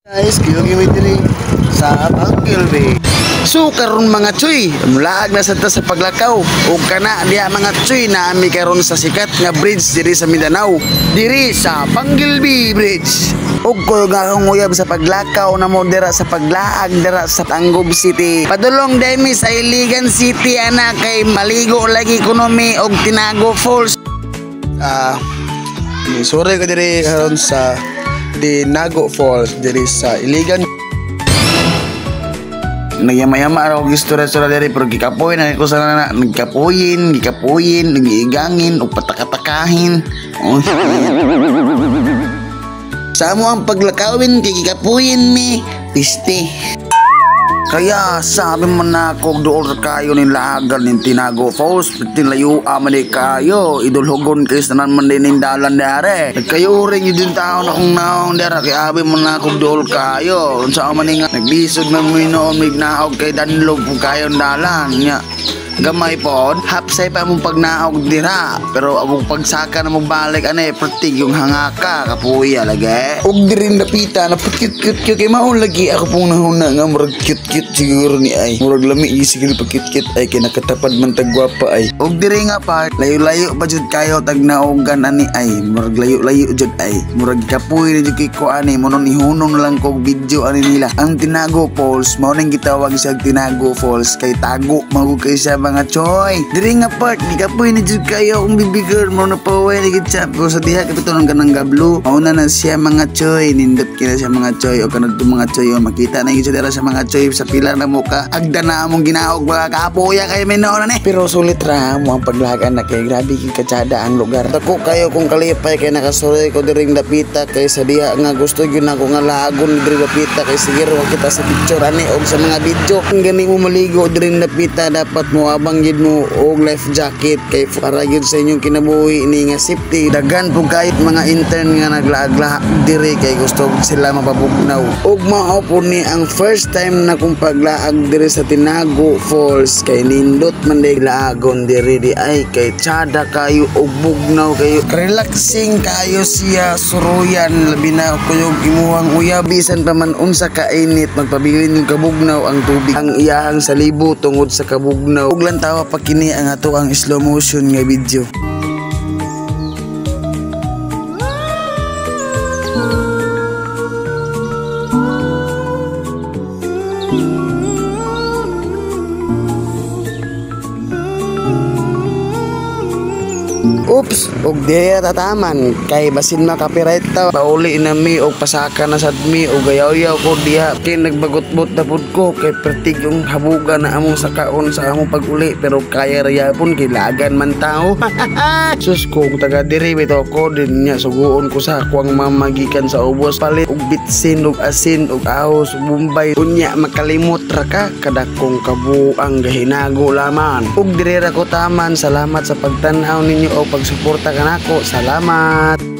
Guys, kiyong diri sa Banggilby. So karon mga tsuy, mulaag na sa paglakaw. O kana diya mga tsuy na ami karon sa sikat nga bridge diri sa Mindanao, diri sa Banggilby Bridge. Ug ko nga nguyab sa paglakaw na mo dira sa paglaag dira sa Tanggob City. Padulong daymi sa Iligan City ana kay maligo lagi ekonomi og Tinago Falls. Sorry ko diri karon sa Tinago Falls diri sa Iligan. Nagyama-yama ako gistura-stura diri pero gikapoy na ko sana nagkapoyin, nagigangin o patakatakahin. Sa mo ang paglakawin kay gikapoyin mi, piste. Kaya sabi mo na ako doon kayo ni lagan ng Tinago Falls, tinlayo man kayo, idulhugon kayo sa naman din ng dalan dere. Kayo rin yung tao na kung naong dere, kaya sabi mo na ako doon kayo. Sa man nga, naglisod na mo noon, may naog kay danlog kung kayo dalan. Gamay po, hapsay pa mong pagnaog dira. Pero abong pagsaka na mong balik, pertig yung hangaka, kapuya lagi. Og dirin napita, napakit-kit kay maon lagi. Ako pong nahuna nga, murag cute siguro ni ay. Murag lami, isigil pagkit-kit ay, kay nakatapad man tagwapa ay. Og diri nga pa, layo-layo pa jud kayo, tagnaogan ani ay. Murag layo-layo jud ay. Murag kapuy na jud kay ko ani, monon ihunong lang kong video ani nila. Ang Tinago Falls, mao nang gitawag siya Tinago Falls, kay tago, magug kay siya mga choy. Diri nga part, di kapoy na jud kayo kung bibigger mo na paway na gid siya. Pero sa diha kapito ng kanang gablo, mauna na siya mga choy, nindot kina siya mga choy o kanang mga choy o makita na gid siya dira sa mga choy sa pilar na muka. Agda na among ginaog mga kapoya kay menoon na ni. Pero sulit ra mo ang paglagan na kay grabe kay katsada ang lugar. Dako kayo kung kalipay kay nakasuroy ko diring dapita kay sa diha nga gusto gyud nako nga lagon diri dapita kay sige ra kita sa picture ani og sa mga video. Kung gani mo maligo diring dapita dapat mo abang mo og life jacket kay para gyud sa inyong kinabuhi ini nga safety. Dagan po kahit mga intern nga naglaag-laag diri kay gusto sila mapabugnaw. Og mao po ni ang first time na kong paglaag diri sa Tinago Falls kay nindot man day laagon diri di ay kay tsada kayo og bugnaw kayo. Relaxing kayo siya suruyan labi na kuyog imuhang uyab bisan pa man unsa ka init magpabilin yung kabugnaw ang tubig ang iyahang salibo tungod sa kabugnaw. Og lantaw pa kini ang ato ang slow motion nga video. Oops, og diya tataman kay basin makapiright ta pauli na mi og pasaka na sad mi og gayaw-yaw ko diha kay nagbagot-bot na pud ko kay pertig yung habuga na among sakaon sa among paguli pero kaya rayapon kay lagan man tao. Sus kung taga diri bitaw ko din nya suguon ko sa akwang mamagikan sa ubos palit og bitsin og asin og ahos bumbay unya makalimot ra ka kadakong kabuang gahinago laman. Og diri ra ko taman, salamat sa pagtan-aw ninyo o pagsuporta kanako. Salamat.